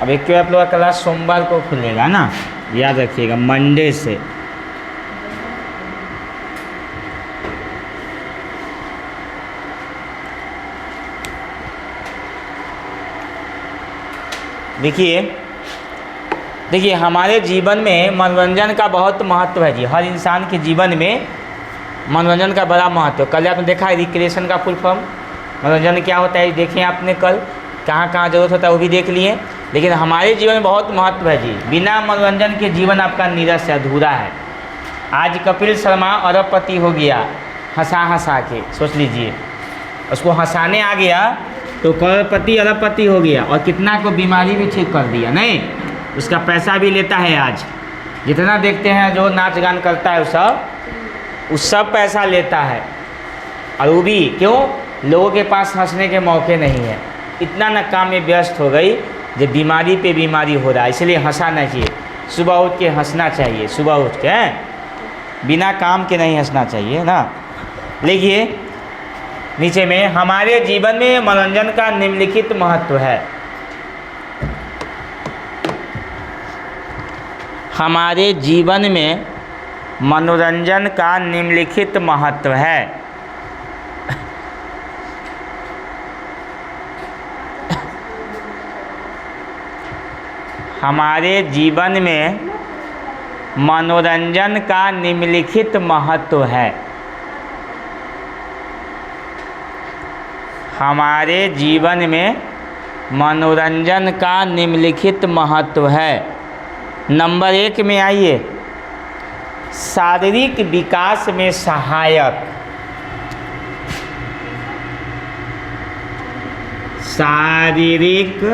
अब एक आप लोग का क्लास सोमवार को खुलेगा ना, याद रखिएगा, मंडे से। देखिए हमारे जीवन में मनोरंजन का बहुत महत्व है जी। हर इंसान के जीवन में मनोरंजन का बड़ा महत्व है। कल आपने देखा है रिक्रिएशन का फुल फॉर्म, मनोरंजन क्या होता है देखें आपने, कल कहाँ कहाँ जरूरत होता है वो भी देख लिए। लेकिन हमारे जीवन में बहुत महत्व है जी। बिना मनोरंजन के जीवन आपका नीरस अधूरा है। आज कपिल शर्मा अरबपति हो गया हंसा हंसा के, सोच लीजिए, उसको हंसाने आ गया तो करोड़पति अरबपति हो गया, और कितना को बीमारी भी ठीक कर दिया। नहीं, उसका पैसा भी लेता है। आज जितना देखते हैं जो नाच गान करता है उस सब पैसा लेता है, और वो भी क्यों? लोगों के पास हंसने के मौके नहीं है। इतना न काम में व्यस्त हो गई जो बीमारी पे बीमारी हो रहा है। इसलिए हंसाना चाहिए, सुबह उठ के हंसना चाहिए, सुबह उठ के बिना काम के नहीं हंसना चाहिए ना। लिखिए नीचे में, हमारे जीवन में मनोरंजन का निम्नलिखित महत्व है। हमारे जीवन में मनोरंजन का निम्नलिखित महत्व है। हमारे जीवन में मनोरंजन का निम्नलिखित महत्व है। हमारे जीवन में मनोरंजन का निम्नलिखित महत्व है। नंबर 1 में आइए, शारीरिक विकास में सहायक। शारीरिक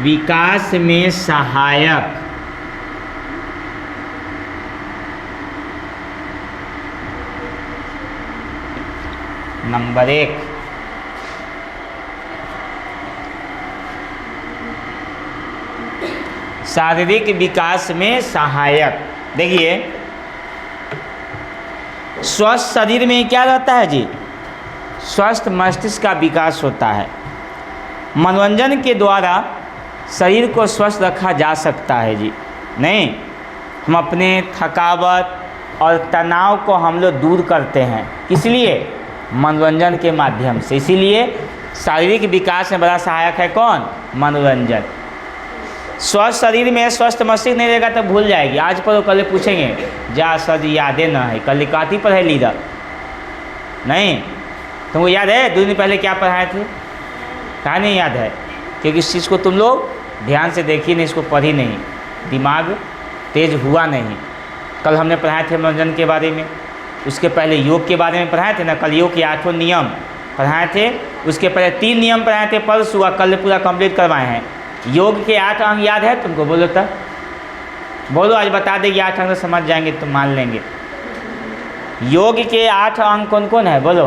विकास में सहायक। नंबर 1, शारीरिक विकास में सहायक। देखिए स्वस्थ शरीर में क्या रहता है जी? स्वस्थ मस्तिष्क का विकास होता है। मनोरंजन के द्वारा शरीर को स्वस्थ रखा जा सकता है जी। नहीं, हम अपने थकावट और तनाव को हम लोग दूर करते हैं, इसलिए मनोरंजन के माध्यम से। इसीलिए शारीरिक विकास में बड़ा सहायक है कौन? मनोरंजन। स्वस्थ शरीर में स्वस्थ मस्तिष्क नहीं रहेगा तो भूल जाएगी। आज पर कल पूछेंगे जा सर यादें न है, कल काती पढ़े लीडर नहीं, तुमको याद है 2 दिन पहले क्या पढ़ाए थे? कहाँ नहीं याद है? क्योंकि इस चीज़ को तुम लोग ध्यान से देखी नहीं, इसको पढ़ी नहीं, दिमाग तेज हुआ नहीं। कल हमने पढ़ाए थे मनोरंजन के बारे में, उसके पहले योग के बारे में पढ़ाए थे ना, कल योग के 8 नियम पढ़ाए थे, उसके पहले 3 नियम पढ़ाए थे, परसों हुआ, कल पूरा कंप्लीट करवाए हैं। योग के 8 अंग याद है तुमको? बोलो तो, बोलो, आज बता देंगे 8 अंग तो समझ जाएंगे, तुम मान लेंगे। योग के 8 अंग कौन कौन है? बोलो।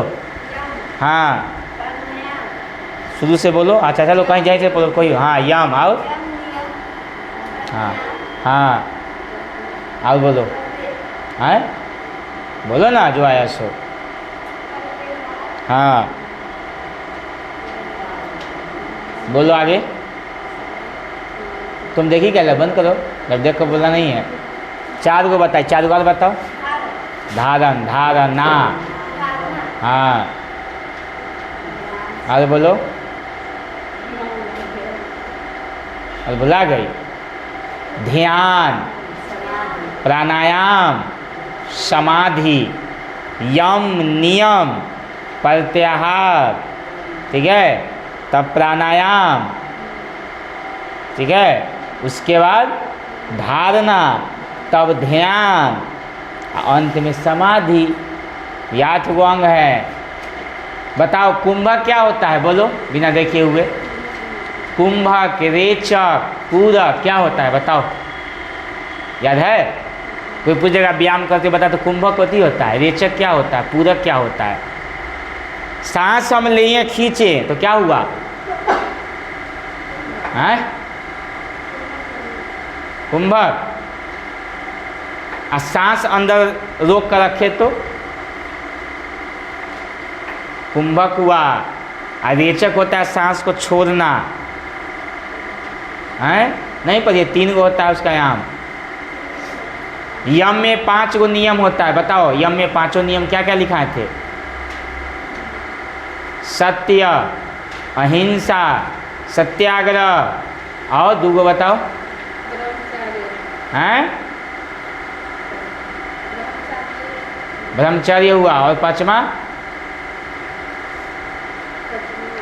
हाँ, शुरू से बोलो। अच्छा चलो कहीं जाए थे बोलो कोई। हाँ, यम आओ। हाँ हाँ, आओ बोलो। हाँ बोलो ना जो आया सो। हाँ बोलो आगे। तुम देखी क्या? बंद करो, जब देख कर बोलना नहीं है। 4 को बताए, 4 बार बताओ। धारण, धारणा। हाँ, आगे बोलो। और भुला गई। ध्यान, प्राणायाम, समाधि, यम नियम, प्रत्याहार, ठीक है, तब प्राणायाम, ठीक है, उसके बाद धारणा, तब ध्यान, अंत में समाधि। 8 अंग है। बताओ कुंभक क्या होता है? बोलो बिना देखे हुए। कुंभक, रेचक, पूरक क्या होता है? बताओ, याद है? कोई पूछेगा व्यायाम करके बता तो कुंभक होती होता है, रेचक क्या होता है, पूरक क्या होता है? सांस हम लिए खींचे तो क्या हुआ? है कुंभक। और सांस अंदर रोक कर रखे तो कुंभक हुआ। और रेचक होता है सांस को छोड़ना, हैं? नहीं पढ़िए, 3 गो होता है उसका आयाम। यम में 5 गो नियम होता है। बताओ यम में 5 नियम क्या क्या लिखाए थे? सत्य, अहिंसा, सत्याग्रह और 2 गो बताओ। हैं? ब्रह्मचर्य हुआ और 5वां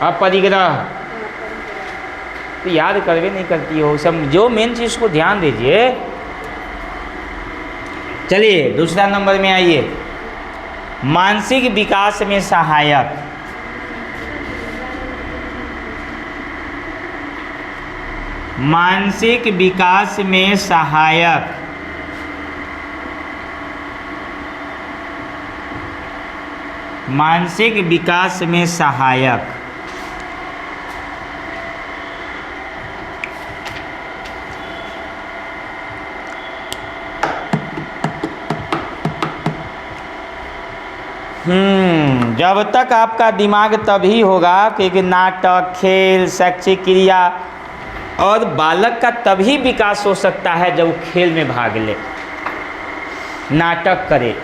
अपरिग्रह। तो याद करवे नहीं करती हो सब, जो मेन चीज़ को ध्यान दीजिए। चलिए दूसरा नंबर में आइए, मानसिक विकास में सहायक। मानसिक विकास में सहायक। मानसिक विकास में सहायक। जब तक आपका दिमाग तभी होगा क्योंकि नाटक, खेल, शैक्षिक क्रिया, और बालक का तभी विकास हो सकता है जब वो खेल में भाग ले, नाटक करे,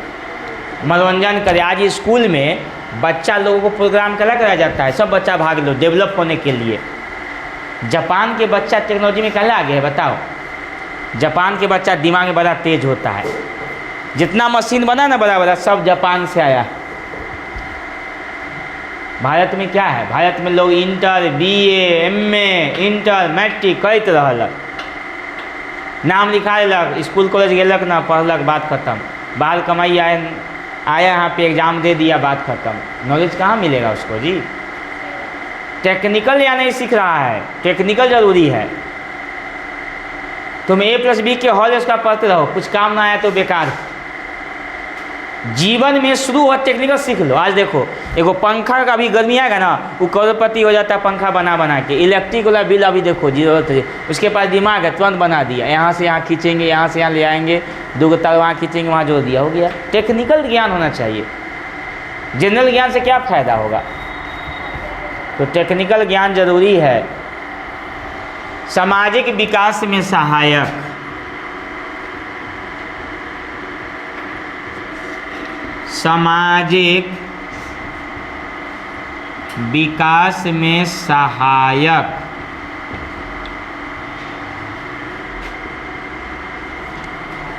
मनोरंजन करे। आज स्कूल में बच्चा लोगों को प्रोग्राम कराया जाता है, सब बच्चा भाग लो डेवलप होने के लिए। जापान के बच्चा टेक्नोलॉजी में कहला आगे है बताओ। जापान के बच्चा दिमाग में बड़ा तेज होता है, जितना मशीन बना ना बड़ा बड़ा सब जापान से आया। भारत में क्या है? भारत में लोग inter, BA, MA, inter, matric करते रहलक, नाम लिखा लेलक, स्कूल कॉलेज गेलक ना, पढ़लक, बात खत्म। बाहर कमाई आया यहाँ पे एग्ज़ाम दे दिया, बात खत्म। नॉलेज कहाँ मिलेगा उसको जी? टेक्निकल या नहीं सीख रहा है, टेक्निकल ज़रूरी है। तुम A+B के हॉल उसका पढ़ते रहो, कुछ काम ना आया तो बेकार। जीवन में शुरू हुआ टेक्निकल सीख लो। आज देखो एगो पंखा का भी गर्मी आएगा ना, वो करोड़पति हो जाता है पंखा बना बना के। इलेक्ट्रिक वाला बिल अभी देखो जरूरत है, उसके पास दिमाग है, तुरंत बना दिया। यहाँ से यहाँ खींचेंगे, यहाँ से यहाँ ले आएंगे, 2 तार वहाँ खींचेंगे, वहाँ जोड़ दिया, हो गया। टेक्निकल ज्ञान होना चाहिए, जनरल ज्ञान से क्या फ़ायदा होगा? तो टेक्निकल ज्ञान जरूरी है। सामाजिक विकास में सहायक। सामाजिक विकास में सहायक।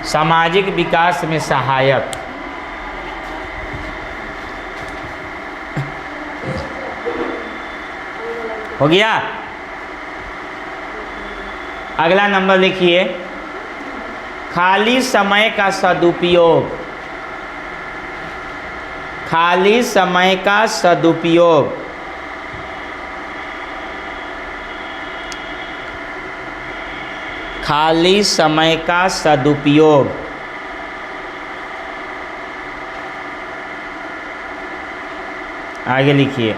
सामाजिक विकास में सहायक। हो गया। अगला नंबर लिखिए, खाली समय का सदुपयोग। खाली समय का सदुपयोग। खाली समय का सदुपयोग। आगे लिखिए,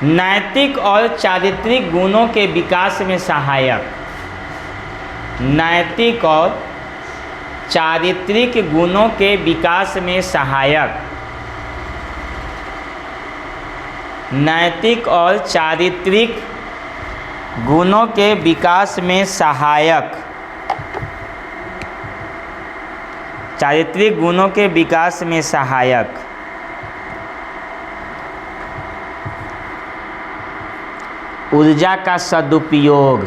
नैतिक और चारित्रिक गुणों के विकास में सहायक। नैतिक और चारित्रिक गुणों के विकास में सहायक। नैतिक और चारित्रिक गुणों के विकास में सहायक। चारित्रिक गुणों के विकास में सहायक। ऊर्जा का सदुपयोग।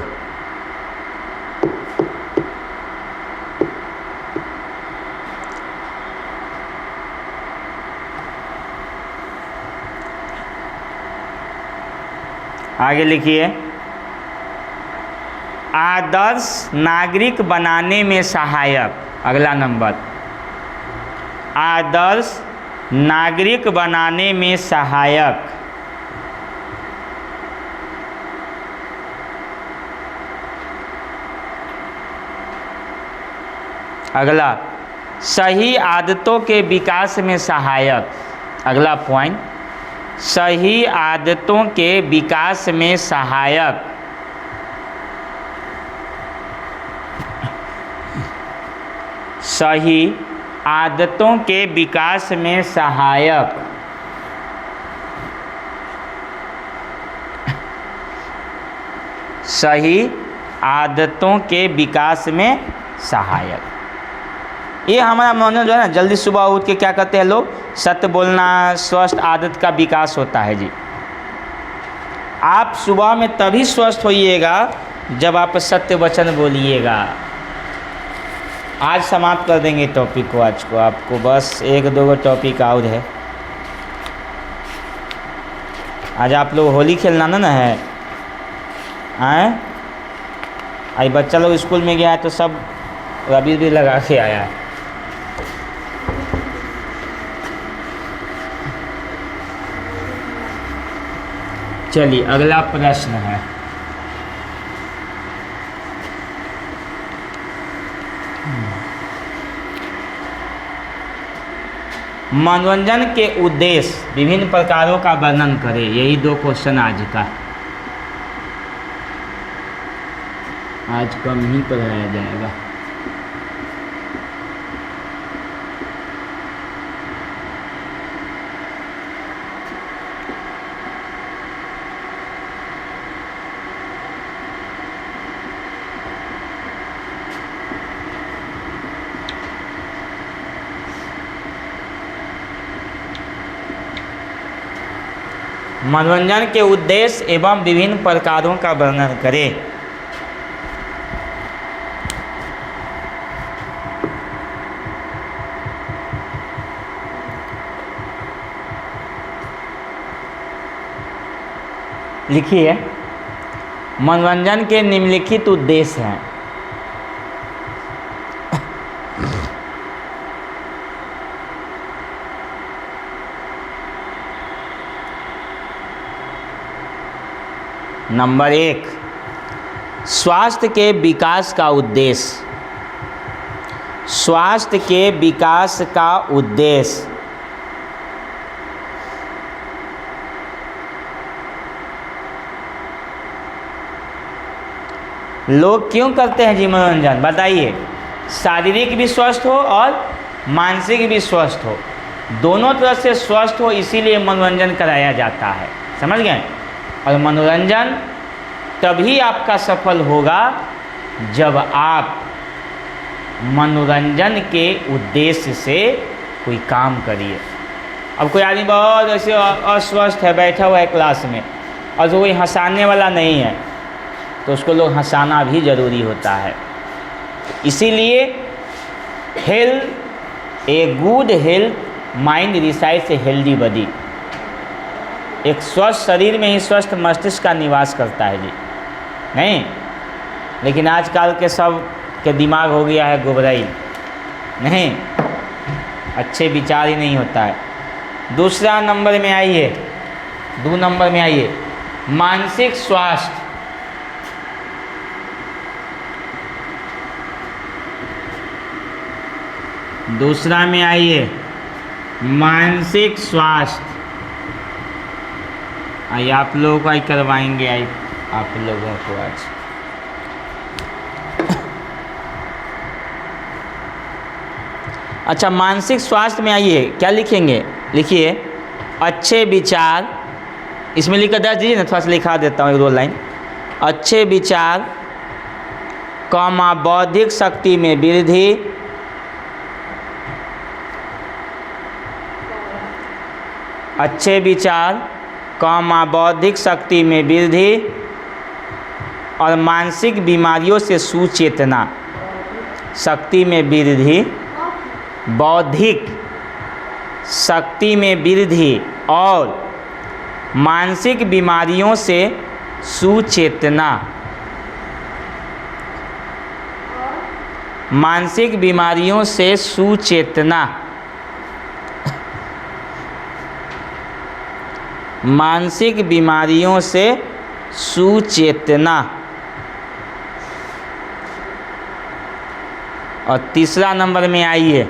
आगे लिखिए, आदर्श नागरिक बनाने में सहायक। अगला नंबर, आदर्श नागरिक बनाने में सहायक। अगला, सही आदतों के विकास में सहायक। अगला पॉइंट, सही आदतों के विकास में सहायक। सही आदतों के विकास में सहायक। सही आदतों के विकास में सहायक। ये हमारा मनोरंजन जो है ना, जल्दी सुबह उठ के क्या करते हैं लोग, सत्य बोलना, स्वस्थ आदत का विकास होता है जी। आप सुबह में तभी स्वस्थ होइएगा जब आप सत्य वचन बोलिएगा। आज समाप्त कर देंगे टॉपिक को, आज को आपको बस 1-2 टॉपिक और है। आज आप लोग होली खेलना ना है, आए आज बच्चा लोग स्कूल में गया है तो सब अबीर भी लगा के आया है। चलिए अगला प्रश्न है, मनोरंजन के उद्देश्य विभिन्न प्रकारों का वर्णन करें। यही 2 क्वेश्चन आज का, आज कम ही पढ़ाया जाएगा। मनोरंजन के उद्देश्य एवं विभिन्न प्रकारों का वर्णन करें। लिखिए, मनोरंजन के निम्नलिखित उद्देश्य हैं। नंबर 1, स्वास्थ्य के विकास का उद्देश्य। स्वास्थ्य के विकास का उद्देश्य लोग क्यों करते हैं जी मनोरंजन, बताइए। शारीरिक भी स्वस्थ हो और मानसिक भी स्वस्थ हो, दोनों तरह से स्वस्थ हो, इसीलिए मनोरंजन कराया जाता है। समझ गए। और मनोरंजन तभी आपका सफल होगा जब आप मनोरंजन के उद्देश्य से कोई काम करिए। अब कोई आदमी बहुत ऐसे अस्वस्थ है, बैठा हुआ है क्लास में, और कोई हंसाने वाला नहीं है, तो उसको लोग हंसाना भी ज़रूरी होता है। इसीलिए health, a good health mind resides a healthy body. एक स्वस्थ शरीर में ही स्वस्थ मस्तिष्क का निवास करता है जी, नहीं। लेकिन आजकल के सब के दिमाग हो गया है गुबराई, नहीं, अच्छे विचार ही नहीं होता है। दूसरा नंबर में आइए, 2 नंबर में आइए, मानसिक स्वास्थ्य। दूसरा में आइए, मानसिक स्वास्थ्य। आइए आप लोगों को करवाएंगे, आइए आप लोगों को आज। अच्छा, मानसिक स्वास्थ्य में आइए, क्या लिखेंगे, लिखिए अच्छे विचार। इसमें लिखकर दर्ज दीजिए ना, थोड़ा सा लिखा देता हूँ 1-2 लाइन। अच्छे विचार, कौमा बौद्धिक शक्ति में वृद्धि, अच्छे विचार, कौमा बौद्धिक शक्ति में वृद्धि और मानसिक बीमारियों से सुचेतना। शक्ति में वृद्धि, बौद्धिक शक्ति में वृद्धि और मानसिक बीमारियों से सुचेतना। मानसिक बीमारियों से सुचेतना। मानसिक बीमारियों से सुचेतना। और तीसरा नंबर में आइए,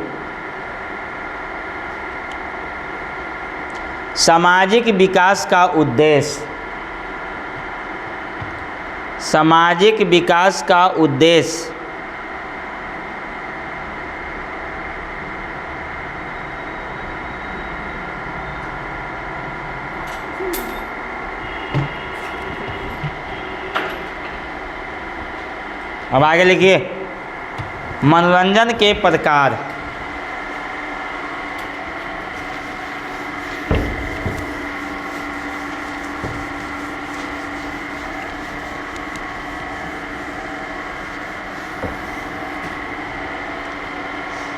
सामाजिक विकास का उद्देश्य। सामाजिक विकास का उद्देश्य अब आगे लिखिए, मनोरंजन के प्रकार।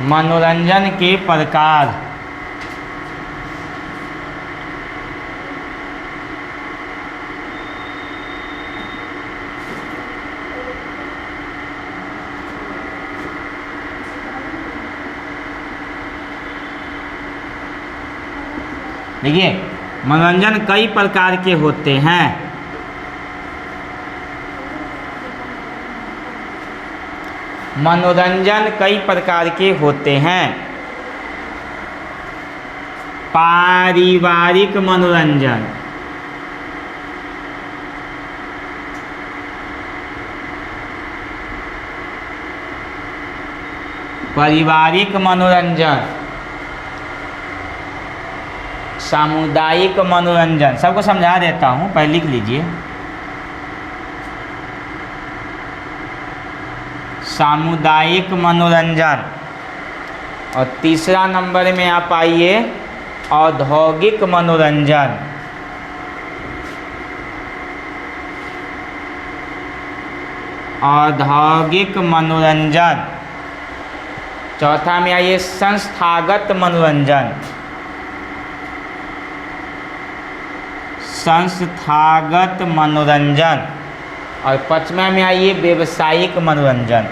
मनोरंजन के प्रकार। देखिए, मनोरंजन कई प्रकार के होते हैं। मनोरंजन कई प्रकार के होते हैं। पारिवारिक मनोरंजन, पारिवारिक मनोरंजन, सामुदायिक मनोरंजन। सबको समझा देता हूँ, पहले लिख लीजिए। सामुदायिक मनोरंजन। और तीसरा नंबर में आप आइए, औद्योगिक मनोरंजन। औद्योगिक मनोरंजन। चौथा में आइए, संस्थागत मनोरंजन। संस्थागत मनोरंजन। और पांचवा में आइए, व्यावसायिक मनोरंजन।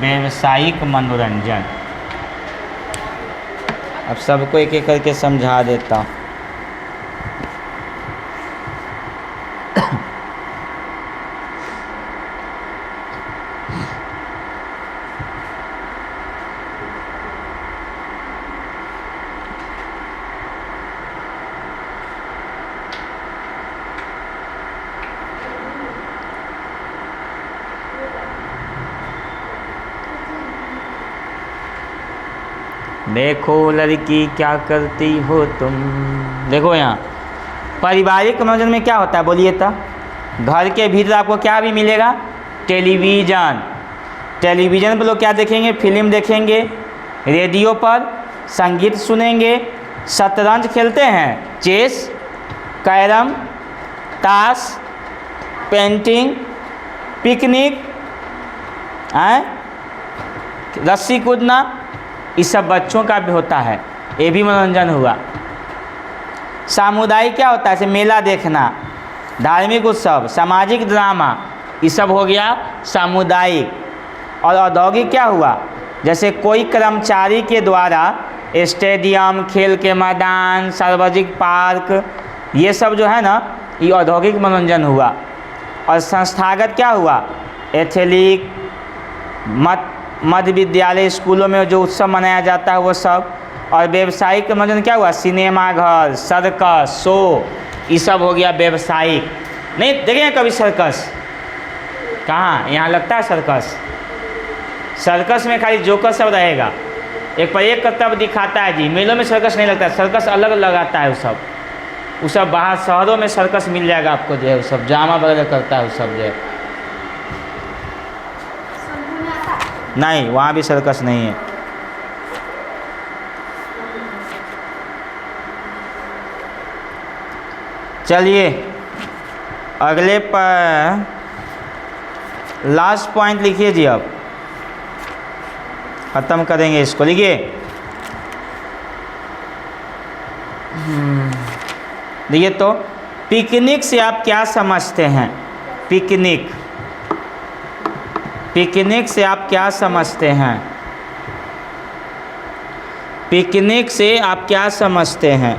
व्यावसायिक मनोरंजन। अब सबको एक एक करके समझा देता हूँ। देखो लड़की क्या करती हो तुम। देखो यहाँ पारिवारिक मनोरंजन में क्या होता है, बोलिए तो। घर के भीतर आपको क्या भी मिलेगा, टेलीविज़न। टेलीविज़न पर लोग क्या देखेंगे, फिल्म देखेंगे। रेडियो पर संगीत सुनेंगे। शतरंज खेलते हैं, चेस, कैरम, ताश, पेंटिंग, पिकनिक, रस्सी कूदना, ये सब बच्चों का भी होता है, ये भी मनोरंजन हुआ। सामुदायिक क्या होता है, जैसे मेला देखना, धार्मिक उत्सव, सामाजिक ड्रामा, ये सब हो गया सामुदायिक। और औद्योगिक क्या हुआ, जैसे कोई कर्मचारी के द्वारा स्टेडियम, खेल के मैदान, सार्वजनिक पार्क, ये सब जो है ना, ये औद्योगिक मनोरंजन हुआ। और संस्थागत क्या हुआ, एथलीट, मध्य विद्यालय, स्कूलों में जो उत्सव मनाया जाता है वो सब। और व्यावसायिक मनोरंजन क्या हुआ, सिनेमा घर, सर्कस, शो, ये सब हो गया व्यावसायिक। नहीं देखें कभी सर्कस, कहाँ यहाँ लगता है सर्कस। सर्कस में खाली जोकर सब रहेगा, एक पर एक करतब दिखाता है जी। मेलों में सर्कस नहीं लगता है, सर्कस अलग लगाता है वो सब बाहर शहरों में सर्कस मिल जाएगा आपको, जो है वो सब ड्रामा वगैरह करता है वो सब जो है। नहीं, वहाँ भी सर्कस नहीं है। चलिए अगले पर लास्ट पॉइंट लिखिए जी, अब ख़त्म करेंगे इसको। लिखिए, देखिए तो पिकनिक से आप क्या समझते हैं। पिकनिक, पिकनिक से आप क्या समझते हैं। पिकनिक से आप क्या समझते हैं।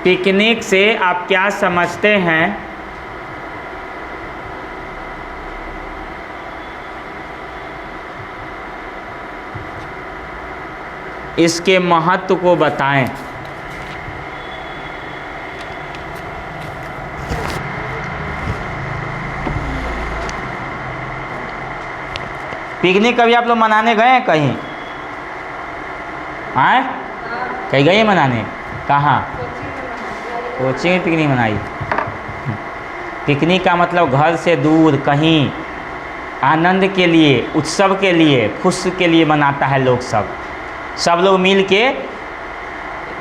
पिकनिक से आप क्या समझते हैं। इसके महत्व को बताएं। पिकनिक कभी आप लोग मनाने गए हैं कहीं? आए कहीं गए मनाने? कहाँ? कोचिंग में पिकनिक मनाई। पिकनिक का मतलब घर से दूर कहीं आनंद के लिए, उत्सव के लिए, खुश के लिए मनाता है लोग। सब लोग मिल के,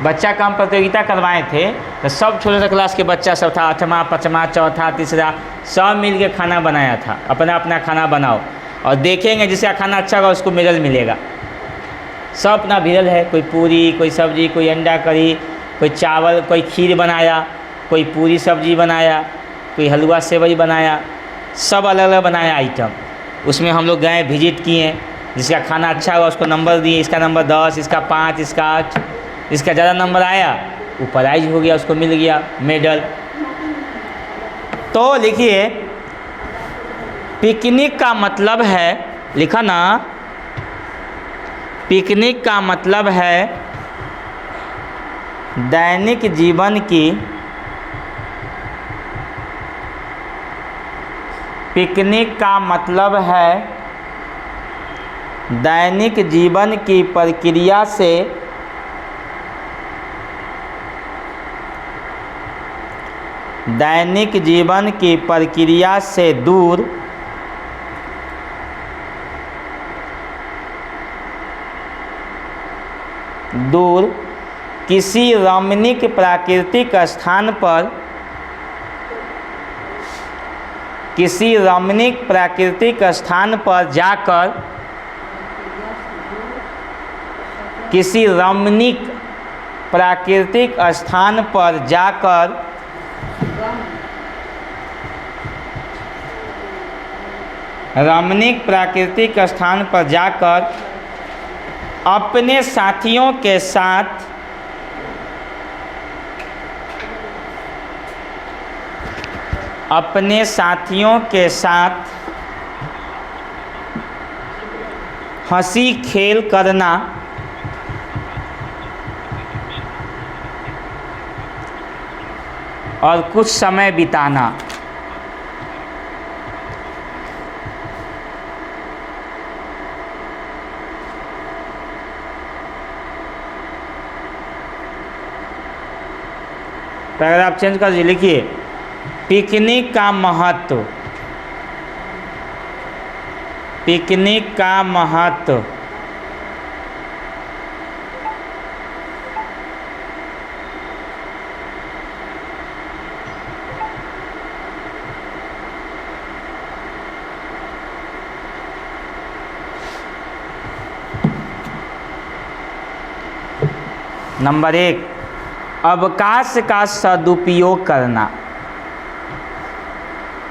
बच्चा काम प्रतियोगिता करवाए थे तो सब छोटे छोटे क्लास के बच्चा सब था, 8वां 5वां 4था 3रा, सब मिल के खाना बनाया था। अपना अपना खाना बनाओ और देखेंगे जिसका खाना अच्छा होगा उसको मेडल मिलेगा। सब अपना भिड़ल है, कोई पूरी, कोई सब्जी, कोई अंडा करी, कोई चावल, कोई खीर बनाया, कोई पूरी सब्जी बनाया, कोई हलवा सेवई बनाया, सब अलग अलग बनाया आइटम। उसमें हम लोग गए, विजिट किए, जिसका खाना अच्छा हुआ उसको नंबर दिए, इसका नंबर 10, इसका 5, इसका 8, इसका ज़्यादा नंबर आया वो प्राइज हो गया, उसको मिल गया मेडल। तो लिखिए, पिकनिक का मतलब है, लिखा ना, पिकनिक का मतलब है दैनिक जीवन की, पिकनिक का मतलब है दैनिक जीवन की प्रक्रिया से दैनिक जीवन की प्रक्रिया से दूर किसी रमणीक प्राकृतिक स्थान पर, किसी रमणीक प्राकृतिक स्थान पर जाकर, किसी रमणीक प्राकृतिक स्थान पर जाकर रमणीक प्राकृतिक स्थान पर जाकर अपने साथियों के साथ हंसी खेल करना और कुछ समय बिताना। पैराग्राफ चेंज कर दीजिए, लिखिए, पिकनिक का महत्व, पिकनिक का महत्व नंबर 1, अवकाश का सदुपयोग करना,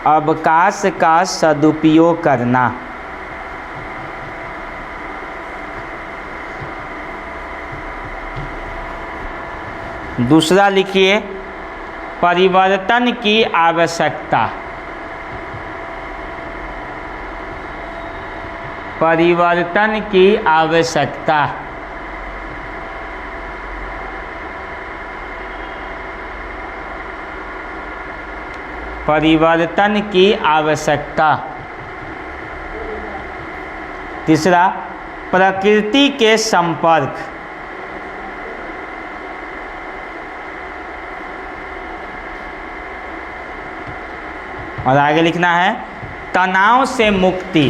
अवकाश का सदुपयोग करना। दूसरा लिखिए, परिवर्तन की आवश्यकता, परिवर्तन की आवश्यकता। परिवर्तन की आवश्यकता। तीसरा, प्रकृति के संपर्क, और आगे लिखना है तनाव से मुक्ति,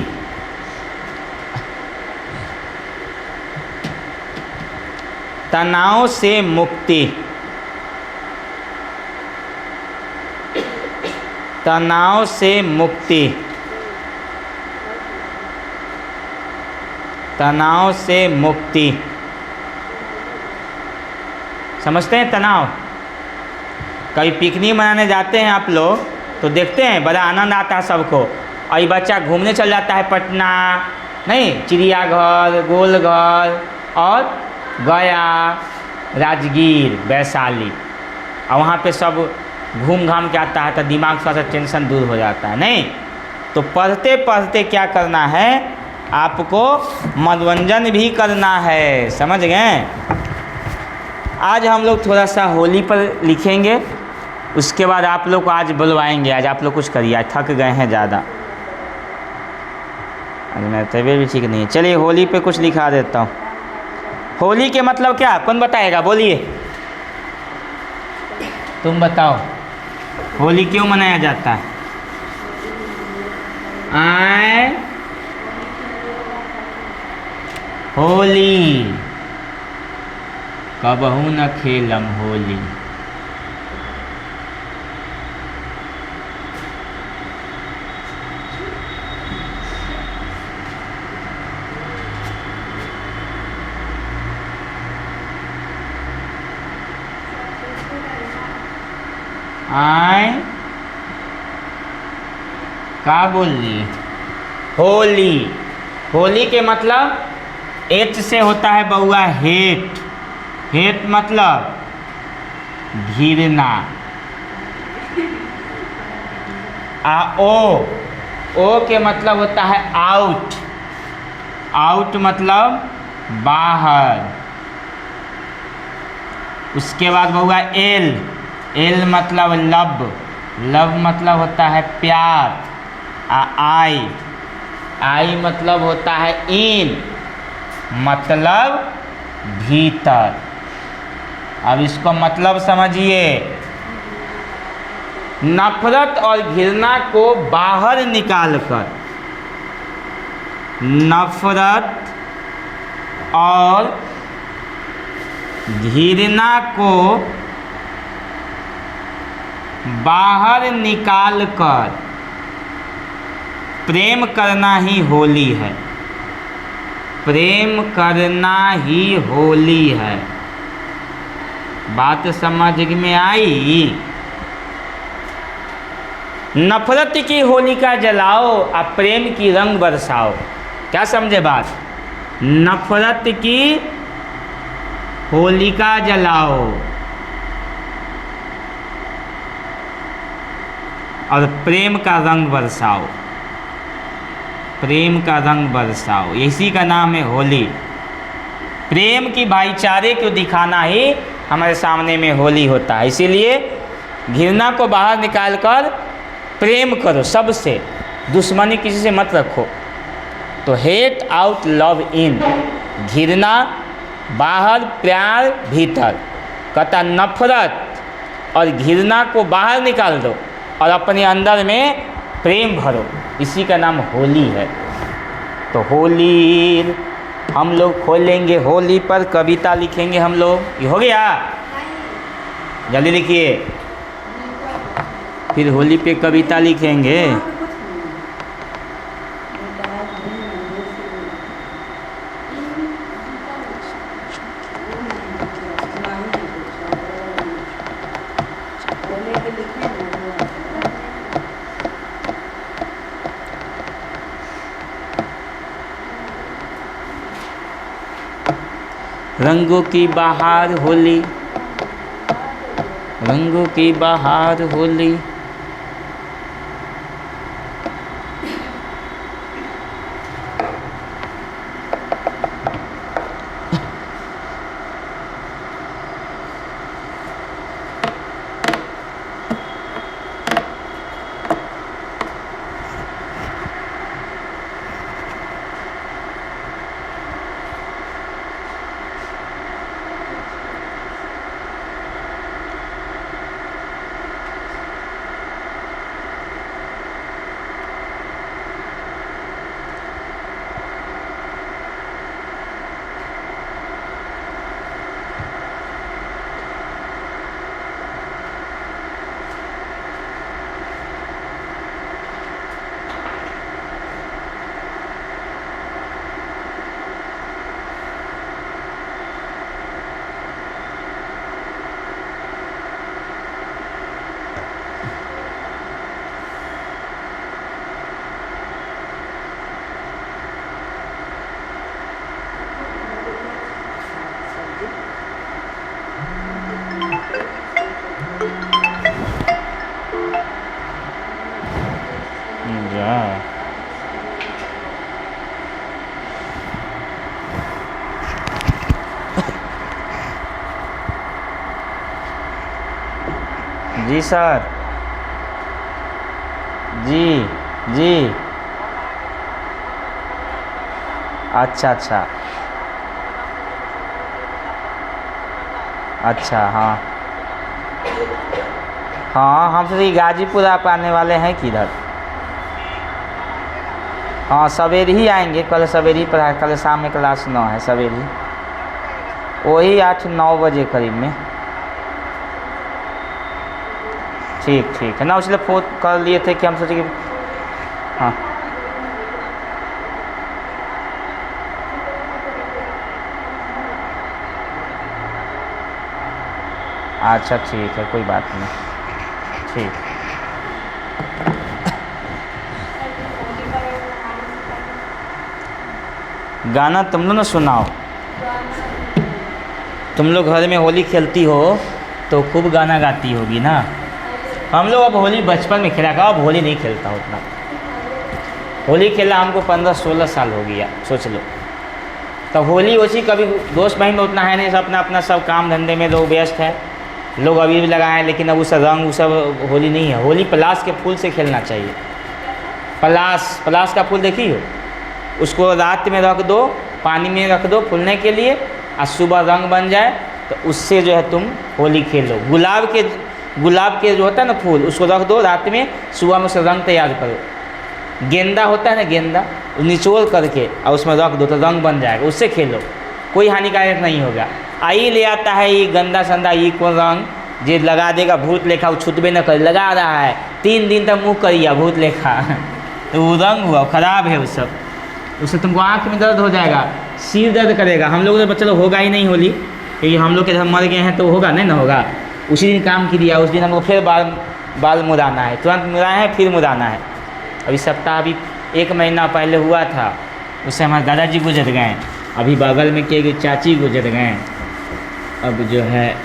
तनाव से मुक्ति, तनाव से मुक्ति, तनाव से मुक्ति। समझते हैं तनाव? कभी पिकनिक मनाने जाते हैं आप लोग तो देखते हैं बड़ा आनंद आता है सबको, और ये बच्चा घूमने चल जाता है पटना, नहीं, चिड़ियाघर, गोलघर और गया, राजगीर, वैशाली, और वहाँ पे सब घूम घाम के आता है तो दिमाग थोड़ा सा टेंशन दूर हो जाता है। नहीं तो पढ़ते पढ़ते क्या करना है, आपको मनोरंजन भी करना है। समझ गए? आज हम लोग थोड़ा सा होली पर लिखेंगे, उसके बाद आप लोग को आज बुलवाएंगे। आज आप लोग कुछ करिए, आज थक गए हैं ज़्यादा, आज मेरा तबीयत भी ठीक नहीं है। चलिए होली पे कुछ लिखा देता हूँ। होली के मतलब क्या, कौन बताएगा? बोलिए। तुम बताओ होली क्यों मनाया जाता है? आए होली कबहू न खेलम होली। आए का बोली? होली। होली के मतलब एच से होता है बउआ हेट। हेट मतलब घिरना। ओ के मतलब होता है आउट। आउट मतलब बाहर। उसके बाद बउआ एल मतलब लव। लव मतलब होता है प्यार। आई मतलब होता है इन, मतलब भीतर। अब इसको मतलब समझिए। नफरत और घृणा को बाहर निकालकर, नफरत और घृणा को बाहर निकालकर प्रेम करना ही होली है। प्रेम करना ही होली है। बात समझ में आई? नफरत की होलिका जलाओ और प्रेम की रंग बरसाओ। क्या समझे बात? नफरत की होलिका जलाओ और प्रेम का रंग बरसाओ। प्रेम का रंग बरसाओ, इसी का नाम है होली। प्रेम की भाईचारे को दिखाना ही हमारे सामने में होली होता है। इसीलिए घृणा को बाहर निकालकर प्रेम करो सबसे, दुश्मनी किसी से मत रखो। तो हेट आउट लव इन, घृणा बाहर प्यार भीतर। कहता नफरत और घृणा को बाहर निकाल दो और अपने अंदर में प्रेम भरो। इसी का नाम होली है। तो होली हम लोग खोलेंगे, होली पर कविता लिखेंगे हम लोग। ये हो गया? जल्दी लिखिए, फिर होली पे कविता लिखेंगे। रंगों की बहार होली, रंगों की बहार होली। जी सर, जी जी, अच्छा अच्छा अच्छा, हाँ हाँ हम सोचे गाजीपुर आप आने वाले हैं किधर। हाँ सवेरे ही आएंगे, कल सवेरे ही पढ़ा, कल शाम में क्लास 9 है, सवेरे ही वही 8-9 बजे करीब में। ठीक है ना, इसलिए फ़ोन कर लिए थे कि हम सोचे कि हाँ अच्छा ठीक है, कोई बात नहीं, ठीक। गाना तुम लोग ना सुनाओ, तुम लोग घर में होली खेलती हो तो खूब गाना गाती होगी ना। हम लोग अब होली बचपन में खेला, अब होली नहीं खेलता उतना। होली खेला हमको 15-16 साल हो गया, सोच लो। तो होली वैसी कभी दोस्त बहन में उतना है नहीं, सब अपना अपना सब काम धंधे में लोग व्यस्त है, लोग अभी भी लगाए, लेकिन अब उस रंग वो सब होली नहीं है। होली पलाश के फूल से खेलना चाहिए। पलाश का फूल देखी हो, उसको रात में रख दो, पानी में रख दो फूलने के लिए, और सुबह रंग बन जाए तो उससे जो है तुम होली खेलो। गुलाब के जो होता है ना फूल, उसको रख दो रात में, सुबह में उससे रंग तैयार करो। गेंदा होता है ना, गेंदा निचोड़ करके और उसमें रख दो तो रंग बन जाएगा, उससे खेलो, कोई हानिकारक नहीं होगा। आई ले आता है ये गंदा संदा, ये कौन रंग जे लगा देगा भूत लेखा, वो छूटबे न करे, लगा रहा है 3 दिन तक मुँह करिया भूत लेखा तो वो रंग हुआ खराब है, वो सब उससे तुमको आँख में दर्द हो जाएगा, सिर दर्द करेगा। हम लोग तो चलो होगा ही नहीं होली, क्योंकि हम लोग के जब मर गए हैं तो होगा नहीं ना होगा। उसी दिन काम किया, उस दिन हमको फिर बाल मुड़ाना है, तुरंत मुड़ाए हैं फिर मुड़ाना है। अभी सप्ताह अभी 1 महीना पहले हुआ था, उससे हमारे दादाजी गुजर गए, अभी बगल में के चाची गुजर गए। अब जो है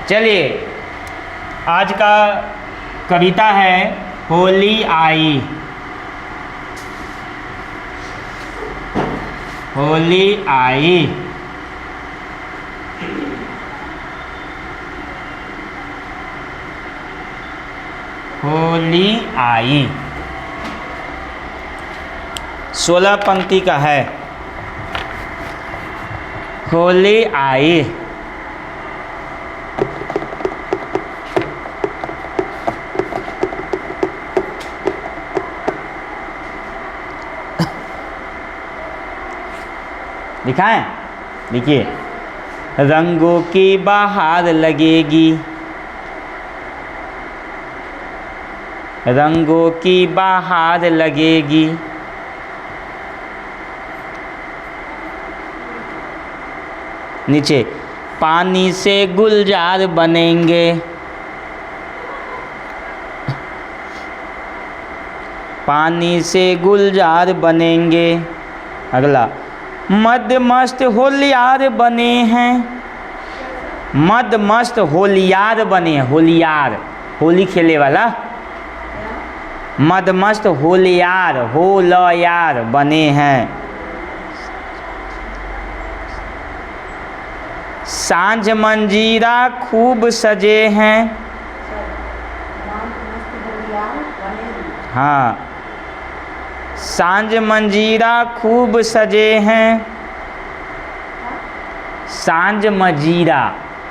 चलिए आज का कविता है होली आई। होली आई, होली आई। 16 पंक्ति का है। होली आई, दिखाएं, देखिए। रंगों की बहार लगेगी, रंगों की बहार लगेगी, नीचे पानी से गुलजार बनेंगे, पानी से गुलजार बनेंगे। अगला मद मस्त होलियार बने हैं, मद मस्त होलियार बने हैं, होलियार होली खेले वाला, मद मस्त होलियार होलियार बने हैं। सांझ मंजीरा खूब सजे हैं, हाँ सांझ मंजीरा खूब सजे हैं। सांझ मजीरा,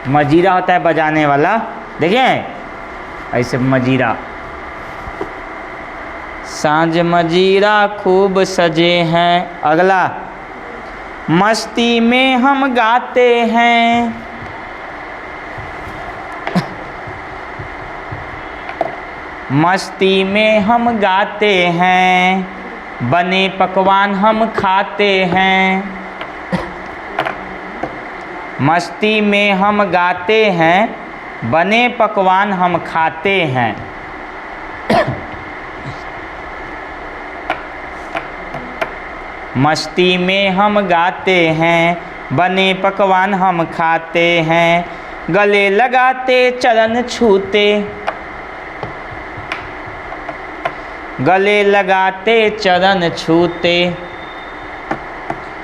मजीरा होता है बजाने वाला, देखें ऐसे मजीरा। सांझ मजीरा खूब सजे हैं। अगला मस्ती में हम गाते हैं, मस्ती में हम गाते हैं, बने पकवान हम खाते हैं। मस्ती में हम गाते हैं, बने पकवान हम खाते हैं। मस्ती में हम गाते हैं, बने पकवान हम खाते हैं। गले लगाते चरण छूते, गले लगाते चरण छूते,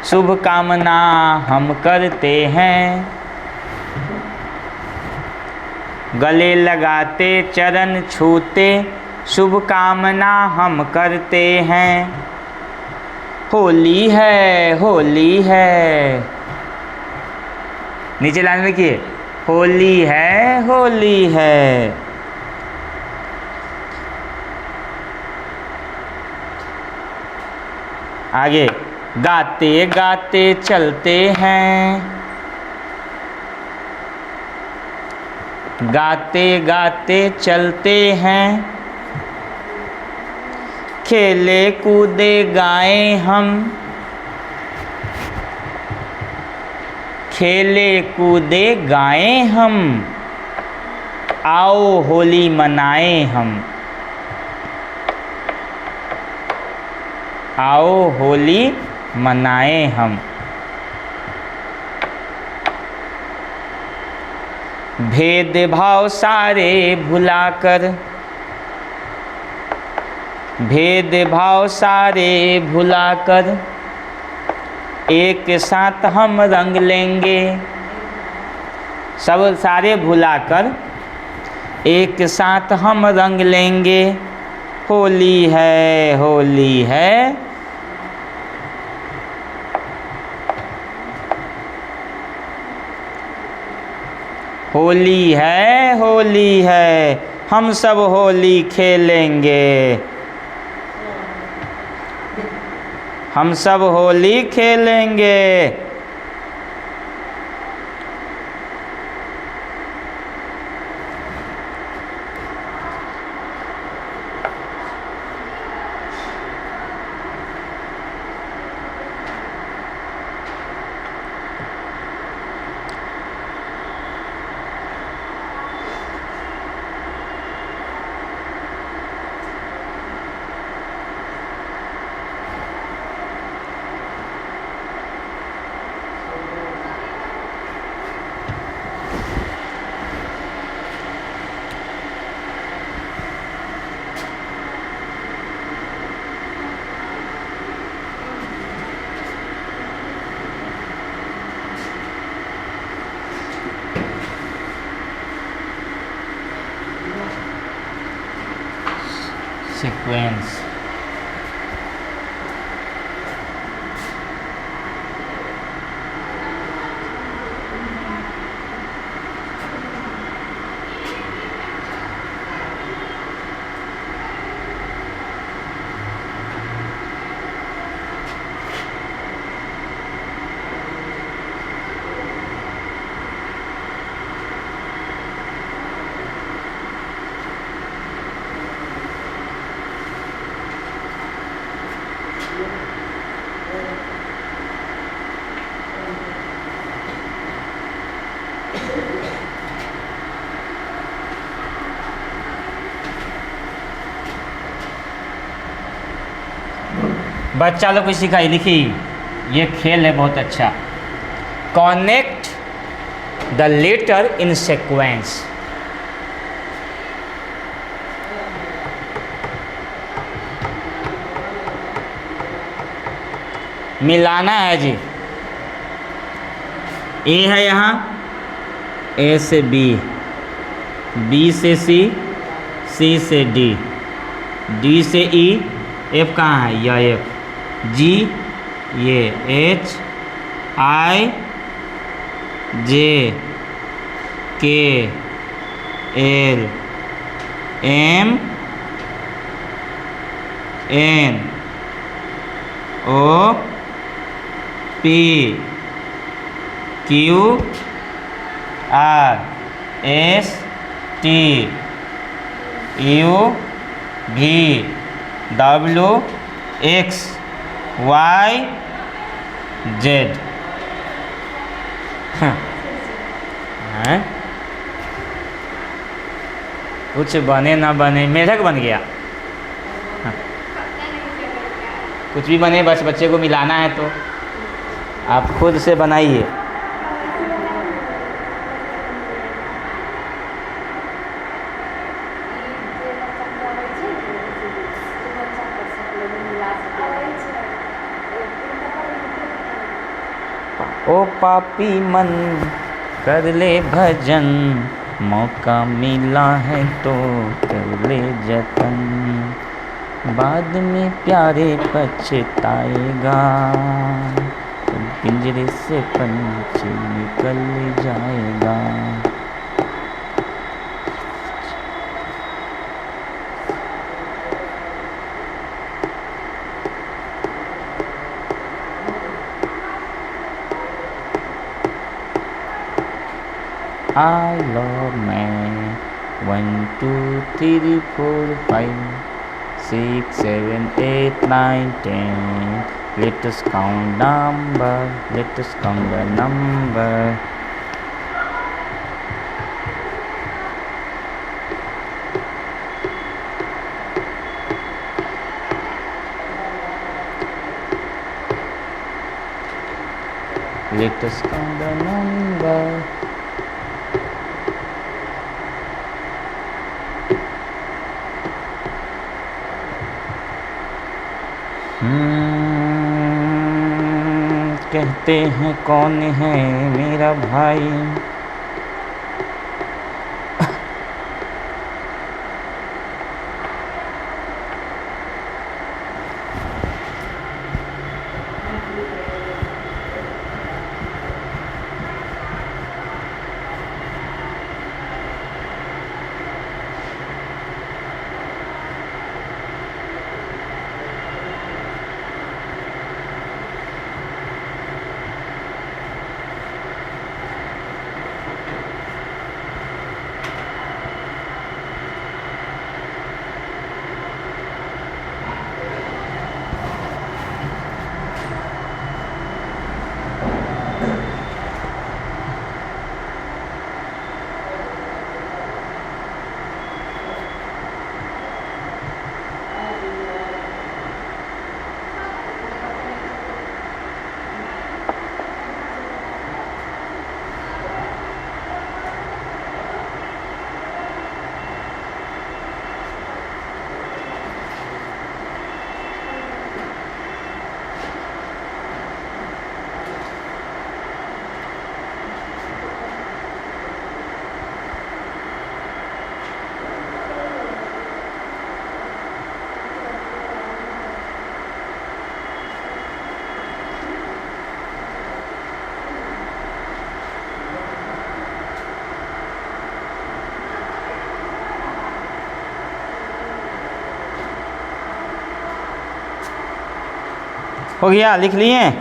शुभ कामना हम करते हैं। गले लगाते चरण छूते, शुभ कामना हम करते हैं। होली है, होली है, नीचे लाइन में किए होली है, होली है। आगे, गाते गाते चलते हैं, गाते गाते चलते हैं, खेले कूदे गाए हम, खेले कूदे गाए हम, आओ होली मनाए हम, आओ होली मनाए हम। भेदभाव सारे भुलाकर, भेदभाव सारे भुलाकर, एक साथ हम रंग लेंगे, सब सारे भुलाकर एक साथ हम रंग लेंगे, होली है, होली है। होली है, होली है, हम सब होली खेलेंगे, हम सब होली खेलेंगे। Sequence. बच्चा लोग को सिखाई लिखी, ये खेल है बहुत अच्छा। Connect the letter in sequence. मिलाना है जी। ए है यहाँ, ए से बी, बी से सी, सी से डी, डी से ई, एफ कहाँ है, यह एफ, जी, ये H, I, J, K, L, M, N, O, P, Q, R, S, T, U, V, W, X, Y, Z. कुछ बने ना बने, मेढक बन गया। कुछ भी बने, बस बच्चे को मिलाना है तो आप खुद से बनाइए। ओ पापी मन कर ले भजन, मौका मिला है तो कर ले जतन, बाद में प्यारे पछताएगा, पिंजरे से पंछी निकल जाएगा। I love man. 1 2 3 4 5 6 7 8 9 10. Let us count number. Let us count the number. Let us count the number. कहते हैं कौन है मेरा भाई। हो गया, लिख लिए?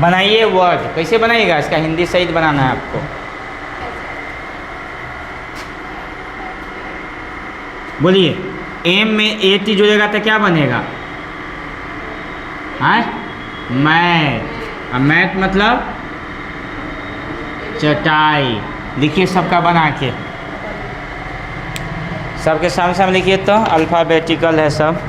बनाइए वर्ड। कैसे बनाइएगा? इसका हिंदी सहित बनाना है आपको। बोलिए, एम में ए टी जुड़ेगा तो क्या बनेगा? मैट। मैट मतलब चटाई। लिखिए सबका बना के, सबके सामने सामने लिखिए तो अल्फ़ाबेटिकल है सब।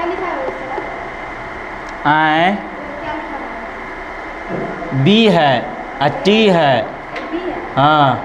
लिखा है वो सर? आए क्या लिखा है? बी है और टी है। बी है। हाँ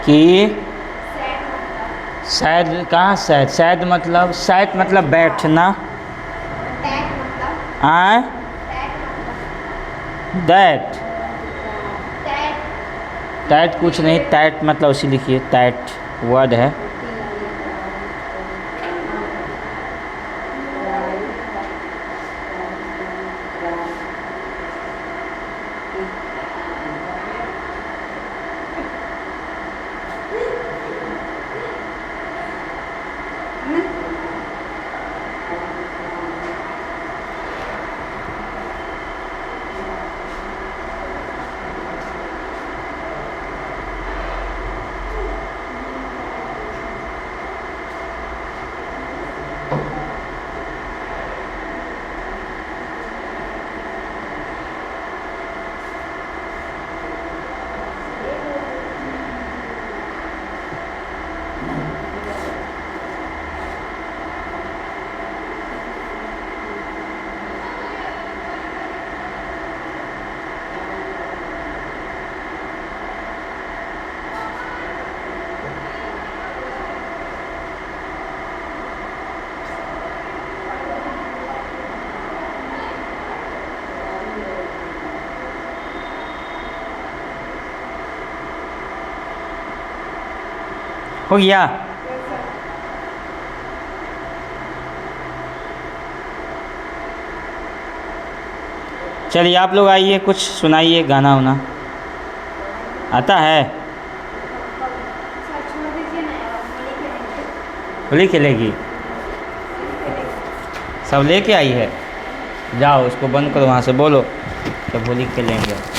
कि शायद कहाँ शायद शायद मतलब शायद मतलब बैठना। आए दैट टैट कुछ नहीं, टैट मतलब उसी लिखिए, टैट वर्ड है। हो गया। चलिए आप लोग आइए, कुछ सुनाइए, गाना वाना आता है? होली खेलेगी? सब लेके आई है, जाओ उसको बंद करो, वहाँ से बोलो कि होली खेलेंगे।